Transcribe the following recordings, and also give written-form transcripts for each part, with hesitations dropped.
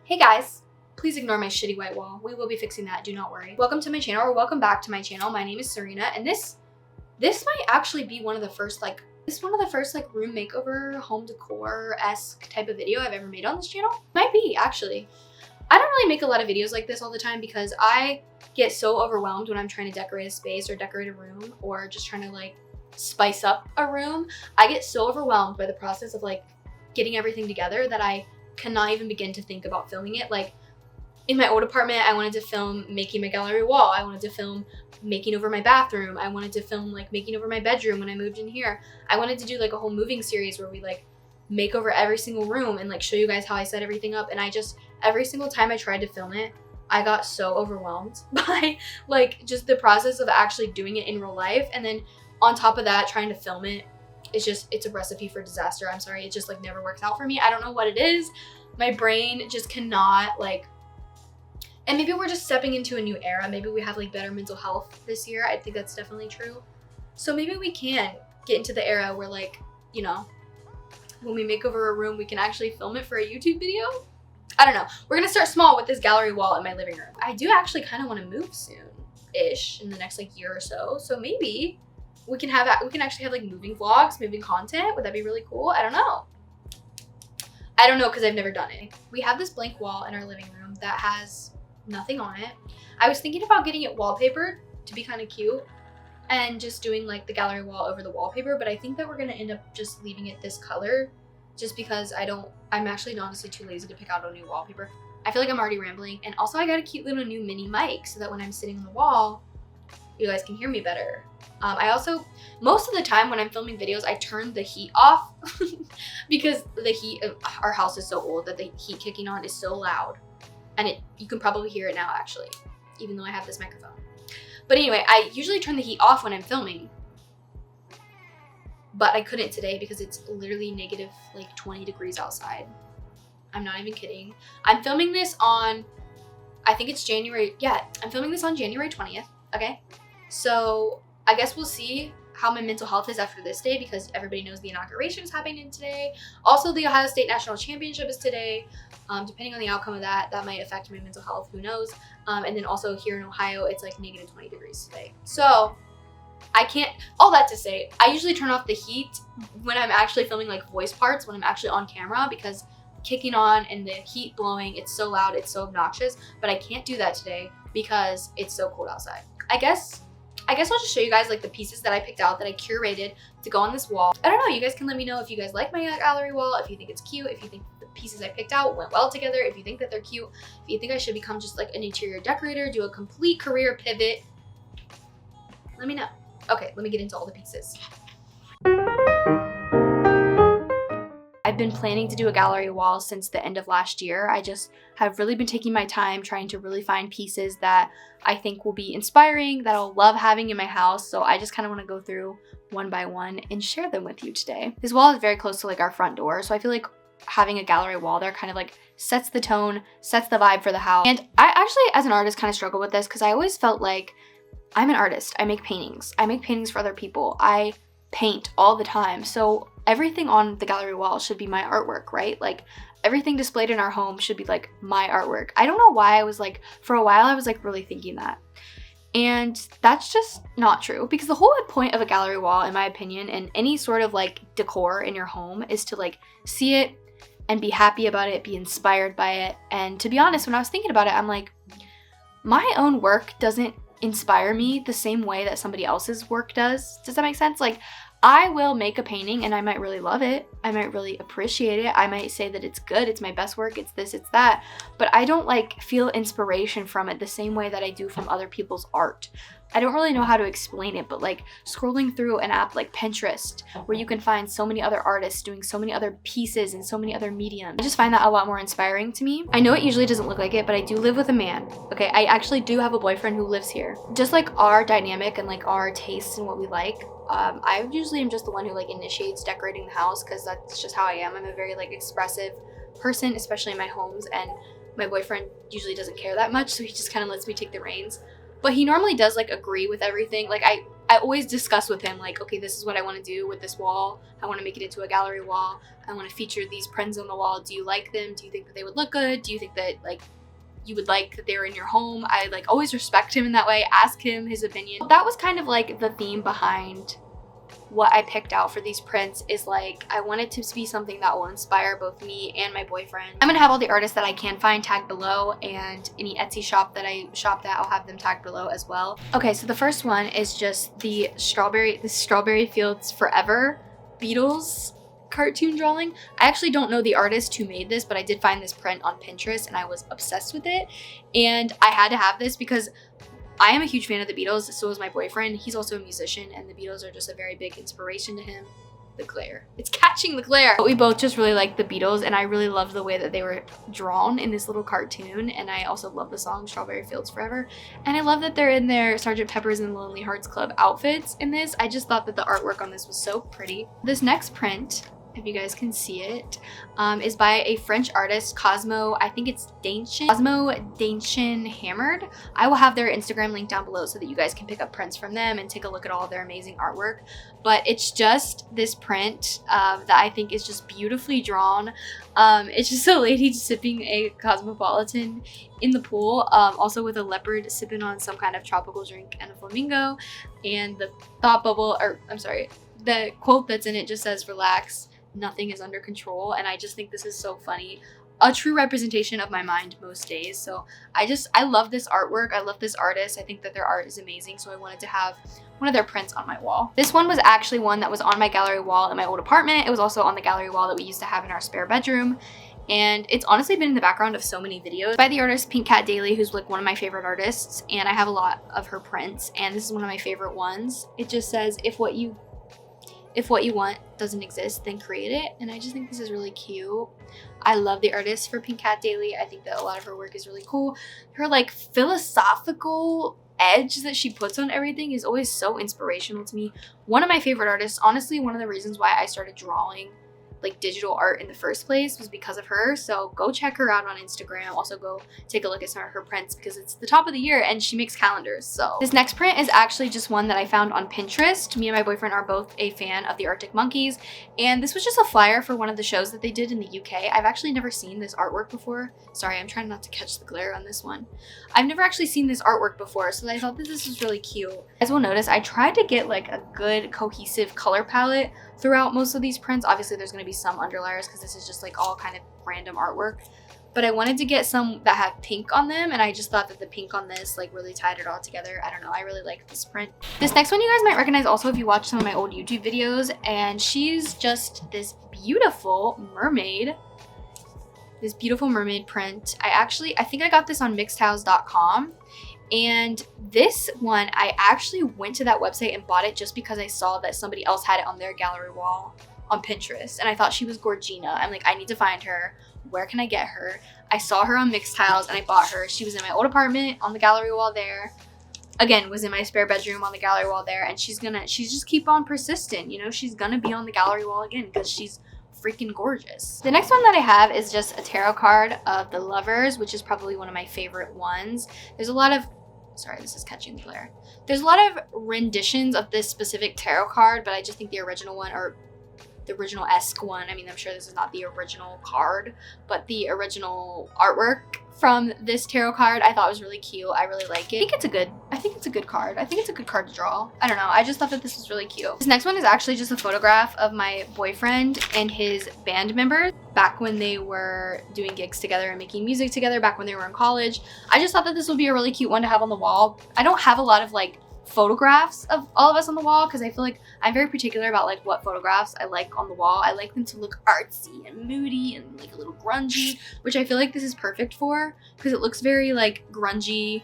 Hey guys, please ignore my shitty white wall. We will be fixing that, do not worry. Welcome to my channel, or welcome back to my channel. My name is Serena, and this might actually be one of the first room makeover, home decor-esque type of video I've ever made on this channel. Might be, actually. I don't really make a lot of videos like this all the time because I get so overwhelmed when I'm trying to decorate a space or decorate a room or just trying to like spice up a room. I get so overwhelmed by the process of like getting everything together that I cannot even begin to think about filming it. Like in my old apartment, I wanted to film making my gallery wall. I wanted to film making over my bathroom. I wanted to film like making over my bedroom when I moved in here. I wanted to do like a whole moving series where we like make over every single room and like show you guys how I set everything up. And I just, every single time I tried to film it, I got so overwhelmed by like just the process of actually doing it in real life. And then on top of that, trying to film it, it's a recipe for disaster. I'm sorry, it just like never works out for me. I don't know what it is. My brain just cannot like, and maybe we're just stepping into a new era. Maybe we have like better mental health this year. I think that's definitely true. So maybe we can get into the era where like, you know, when we make over a room, we can actually film it for a YouTube video. I don't know. We're gonna start small with this gallery wall in my living room. I do actually kind of want to move soon-ish in the next like year or so. So maybe we can actually have like moving vlogs, moving content. Would that be really cool? I don't know. I don't know because I've never done it. We have this blank wall in our living room that has nothing on it. I was thinking about getting it wallpapered to be kind of cute and just doing like the gallery wall over the wallpaper, but I think that we're gonna end up just leaving it this color just because I'm actually honestly too lazy to pick out a new wallpaper. I feel like I'm already rambling, and also I got a cute little new mini mic so that when I'm sitting on the wall, you guys can hear me better. I also, most of the time when I'm filming videos, I turn the heat off because the heat of our house is so old that the heat kicking on is so loud. And you can probably hear it now actually, even though I have this microphone. But anyway, I usually turn the heat off when I'm filming, but I couldn't today because it's literally negative like 20 degrees outside. I'm not even kidding. I'm filming this on, I think it's January, yeah, I'm filming this on January 20th, okay? So I guess we'll see how my mental health is after this day because everybody knows the inauguration is happening today. Also, the Ohio State National Championship is today. Depending on the outcome of that, that might affect my mental health, who knows? And then also here in Ohio, it's like negative 20 degrees today. So I can't, all that to say, I usually turn off the heat when I'm actually filming like voice parts, when I'm actually on camera, because kicking on and the heat blowing, it's so loud, it's so obnoxious, but I can't do that today because it's so cold outside. I guess I'll just show you guys like the pieces that I picked out that I curated to go on this wall. I don't know, you guys can let me know if you guys like my gallery wall, if you think it's cute, if you think the pieces I picked out went well together, if you think that they're cute, if you think I should become just like an interior decorator, do a complete career pivot, let me know. Okay, let me get into all the pieces. I've been planning to do a gallery wall since the end of last year. I just have really been taking my time trying to really find pieces that I think will be inspiring, that I'll love having in my house. So I just kind of want to go through one by one and share them with you today. This wall is very close to like our front door. So I feel like having a gallery wall there kind of like sets the tone, sets the vibe for the house. And I actually, as an artist, kind of struggle with this because I always felt like I'm an artist. I make paintings. I make paintings for other people. I paint all the time. So everything on the gallery wall should be my artwork, right? Like everything displayed in our home should be like my artwork. I don't know why I was like, for a while I was like really thinking that. And that's just not true because the whole point of a gallery wall, in my opinion, and any sort of like decor in your home is to like see it and be happy about it, be inspired by it. And to be honest, when I was thinking about it, I'm like, my own work doesn't inspire me the same way that somebody else's work does. Does that make sense? Like I will make a painting and I might really love it. I might really appreciate it. I might say that it's good. It's my best work. It's this, it's that. But I don't like feel inspiration from it the same way that I do from other people's art. I don't really know how to explain it, but like scrolling through an app like Pinterest, where you can find so many other artists doing so many other pieces and so many other mediums. I just find that a lot more inspiring to me. I know it usually doesn't look like it, but I do live with a man. Okay, I actually do have a boyfriend who lives here. Just like our dynamic and like our tastes and what we like, I usually am just the one who like initiates decorating the house because that's just how I am. I'm a very like expressive person, especially in my homes, and my boyfriend usually doesn't care that much, so he just kind of lets me take the reins. But he normally does like agree with everything. Like I I always discuss with him like, okay, this is what I want to do with this wall. I want to make it into a gallery wall. I want to feature these prints on the wall. Do you like them? Do you think that they would look good? Do you think that like you would like that they were in your home? I like always respect him in that way, ask him his opinion. That was kind of like the theme behind what I picked out for these prints, is like I want it to be something that will inspire both me and my boyfriend. I'm gonna have all the artists that I can find tagged below, and any Etsy shop that I shopped at, I'll have them tagged below as well. Okay, so the first one is just the Strawberry Fields Forever Beatles cartoon drawing. I actually don't know the artist who made this, but I did find this print on Pinterest and I was obsessed with it, and I had to have this because I am a huge fan of the Beatles. So is my boyfriend. He's also a musician, and the Beatles are just a very big inspiration to him. The glare, it's catching the glare. But we both just really like the Beatles, and I really love the way that they were drawn in this little cartoon, and I also love the song Strawberry Fields Forever, and I love that they're in their Sgt. Pepper's and Lonely Hearts Club outfits in this. I just thought that the artwork on this was so pretty. This next print, if you guys can see it, is by a French artist, Cosmo, I think it's Danchin. Cosmo Danchin Hammered. I will have their Instagram link down below so that you guys can pick up prints from them and take a look at all of their amazing artwork. But it's just this print that I think is just beautifully drawn. It's just a lady sipping a Cosmopolitan in the pool, also with a leopard sipping on some kind of tropical drink and a flamingo. And the thought bubble, or I'm sorry, the quote that's in it just says, "Relax, nothing is under control." And I just think this is so funny. A true representation of my mind most days. So I love this artwork. I love this artist. I think that their art is amazing. So I wanted to have one of their prints on my wall. This one was actually one that was on my gallery wall in my old apartment. It was also on the gallery wall that we used to have in our spare bedroom. And it's honestly been in the background of so many videos by the artist Pink Cat Daily, who's like one of my favorite artists. And I have a lot of her prints, and this is one of my favorite ones. It just says, if what you want doesn't exist, then create it. And I just think this is really cute. I love the artist for Pink Cat Daily. I think that a lot of her work is really cool. Her like philosophical edge that she puts on everything is always so inspirational to me. One of my favorite artists, honestly, one of the reasons why I started drawing like digital art in the first place was because of her. So go check her out on Instagram. Also go take a look at some of her prints because it's the top of the year and she makes calendars. So this next print is actually just one that I found on Pinterest. Me and my boyfriend are both a fan of the Arctic Monkeys, and this was just a flyer for one of the shows that they did in the UK. I've actually never seen this artwork before. Sorry, I'm trying not to catch the glare on this one. I've never actually seen this artwork before, so I thought that this was really cute. As you'll notice, I tried to get like a good cohesive color palette throughout most of these prints. Obviously there's going to be some underlayers because this is just like all kind of random artwork, but I wanted to get some that had pink on them, and I just thought that the pink on this like really tied it all together. I don't know, I really like this print. This next one you guys might recognize also if you watch some of my old YouTube videos, and she's just this beautiful mermaid. This beautiful mermaid print. I think I got this on mixedhouse.com. And this one, I actually went to that website and bought it just because I saw that somebody else had it on their gallery wall on Pinterest. And I thought she was Gorgina. I'm like, I need to find her. Where can I get her? I saw her on Mixed House and I bought her. She was in my old apartment on the gallery wall there. Again, was in my spare bedroom on the gallery wall there. And she's just keep on persistent. You know, she's gonna be on the gallery wall again because she's freaking gorgeous. The next one that I have is just a tarot card of the Lovers, which is probably one of my favorite ones. There's a lot of, sorry, this is catching the glare. There's a lot of renditions of this specific tarot card, but I just think the original one, or the original-esque one, I mean, I'm sure this is not the original card, but the original artwork from this tarot card I thought was really cute. I really like it. I think it's a good card. I think it's a good card to draw. I don't know. I just thought that this was really cute. This next one is actually just a photograph of my boyfriend and his band members back when they were doing gigs together and making music together back when they were in college. I just thought that this would be a really cute one to have on the wall. I don't have a lot of like photographs of all of us on the wall because I feel like I'm very particular about like what photographs I like on the wall. I like them to look artsy and moody and like a little grungy, which I feel like this is perfect for because it looks very like grungy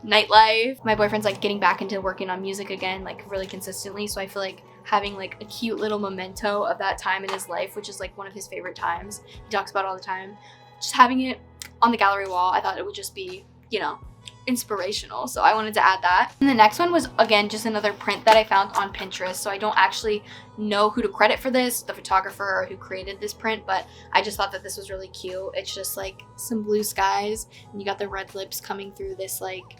nightlife. My boyfriend's like getting back into working on music again, like really consistently, so I feel like having like a cute little memento of that time in his life, which is like one of his favorite times he talks about all the time, just having it on the gallery wall, I thought it would just be, you know, inspirational. So I wanted to add that. And the next one was again just another print that I found on Pinterest, so I don't actually know who to credit for this, the photographer or who created this print, but I just thought that this was really cute. It's just like some blue skies and you got the red lips coming through this, like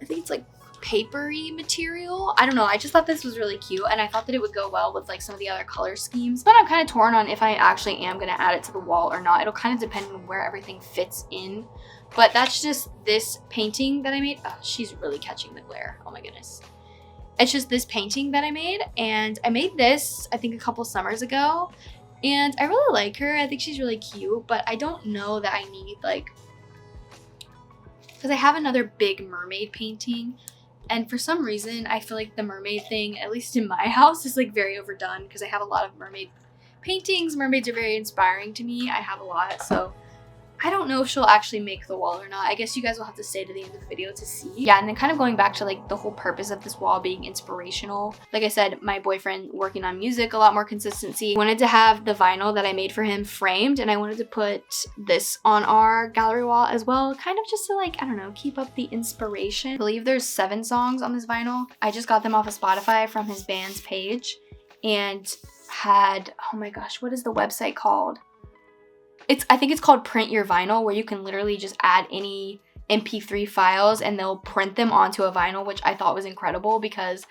I think it's like papery material. I don't know, I just thought this was really cute, and I thought that it would go well with like some of the other color schemes. But I'm kind of torn on if I actually am gonna add it to the wall or not. It'll kind of depend on where everything fits in. But that's just this painting that I made. Oh, she's really catching the glare. Oh my goodness. It's just this painting that I made, and I made this I think a couple summers ago, and I really like her. I think she's really cute, but I don't know that I need like, because I have another big mermaid painting, and for some reason I feel like the mermaid thing, at least in my house, is like very overdone because I have a lot of mermaid paintings. Mermaids are very inspiring to me. I have a lot, so I don't know if she'll actually make the wall or not. I guess you guys will have to stay to the end of the video to see. Yeah, and then kind of going back to like the whole purpose of this wall being inspirational. Like I said, my boyfriend working on music, a lot more consistency. Wanted to have the vinyl that I made for him framed, and I wanted to put this on our gallery wall as well. Kind of just to like, I don't know, keep up the inspiration. I believe there's 7 songs on this vinyl. I just got them off of Spotify from his band's page, and had, oh my gosh, what is the website called? I think it's called Print Your Vinyl, where you can literally just add any MP3 files and they'll print them onto a vinyl, which I thought was incredible because,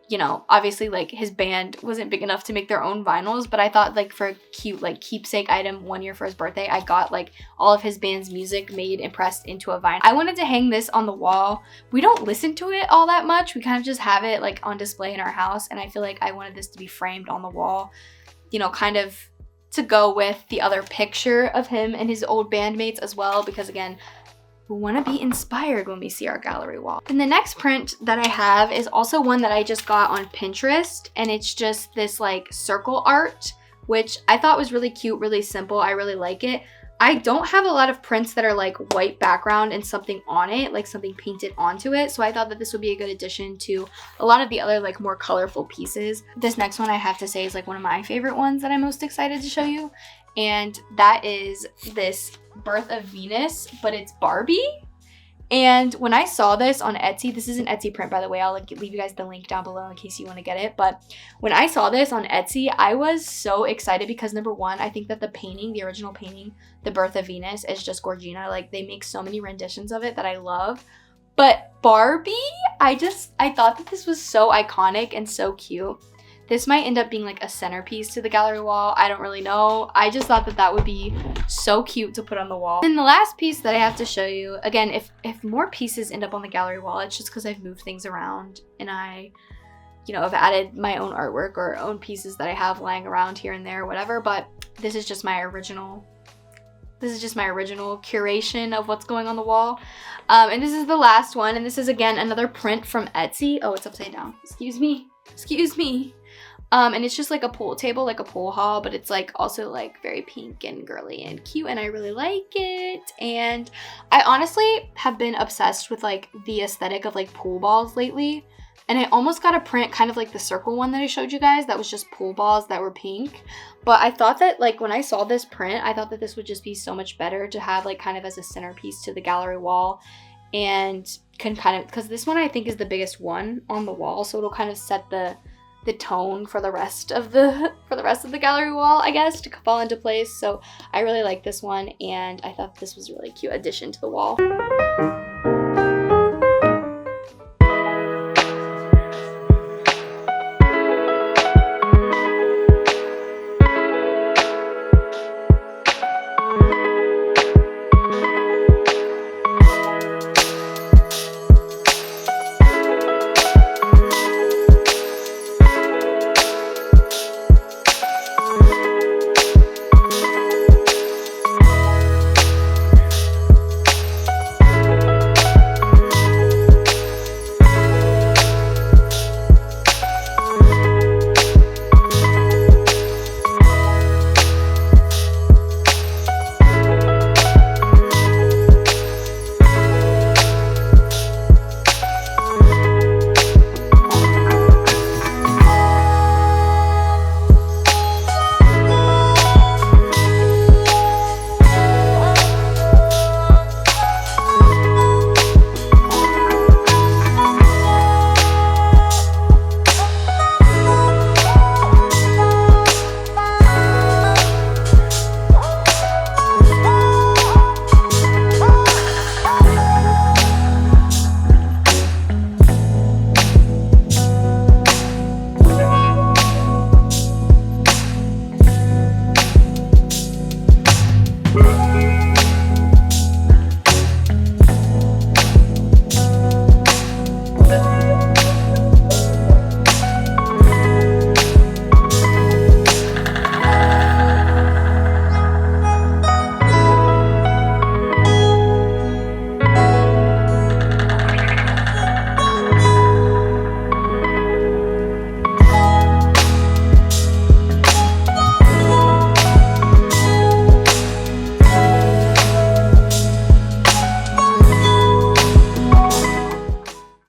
you know, obviously like his band wasn't big enough to make their own vinyls, but I thought like for a cute like keepsake item 1 year for his birthday, I got like all of his band's music made and pressed into a vinyl. I wanted to hang this on the wall. We don't listen to it all that much. We kind of just have it like on display in our house, and I feel like I wanted this to be framed on the wall, you know, kind of to go with the other picture of him and his old bandmates as well, because again, we want to be inspired when we see our gallery wall. And the next print that I have is also one that I just got on Pinterest, and it's just this like circle art, which I thought was really cute, really simple. I really like it. I don't have a lot of prints that are like white background and something on it, like something painted onto it. So I thought that this would be a good addition to a lot of the other like more colorful pieces. This next one I have to say is like one of my favorite ones that I'm most excited to show you. And that is this Birth of Venus, but it's Barbie. And when I saw this on Etsy, this is an Etsy print, by the way, I'll like leave you guys the link down below in case you want to get it. But when I saw this on Etsy, I was so excited because number one, I think that the painting, the original painting, The Birth of Venus, is just Gorgina. Like they make so many renditions of it that I love. But Barbie, I thought that this was so iconic and so cute. This might end up being like a centerpiece to the gallery wall. I don't really know. I just thought that that would be so cute to put on the wall. And the last piece that I have to show you, again, if more pieces end up on the gallery wall, it's just because I've moved things around and I, you know, I've added my own artwork or own pieces that I have lying around here and there, whatever. But this is just my original curation of what's going on the wall. And this is the last one. And this is, again, another print from Etsy. Oh, it's upside down. Excuse me. Excuse me. And it's just like a pool table, like a pool hall, but it's like also like very pink and girly and cute, and I really like it. And I honestly have been obsessed with like the aesthetic of like pool balls lately. And I almost got a print kind of like the circle one that I showed you guys that was just pool balls that were pink. But I thought that like when I saw this print, I thought that this would just be so much better to have like kind of as a centerpiece to the gallery wall, and can kind of, because this one I think is the biggest one on the wall, so it'll kind of set the tone for the rest of the gallery wall, I guess, to fall into place. So I really like this one, and I thought this was a really cute addition to the wall.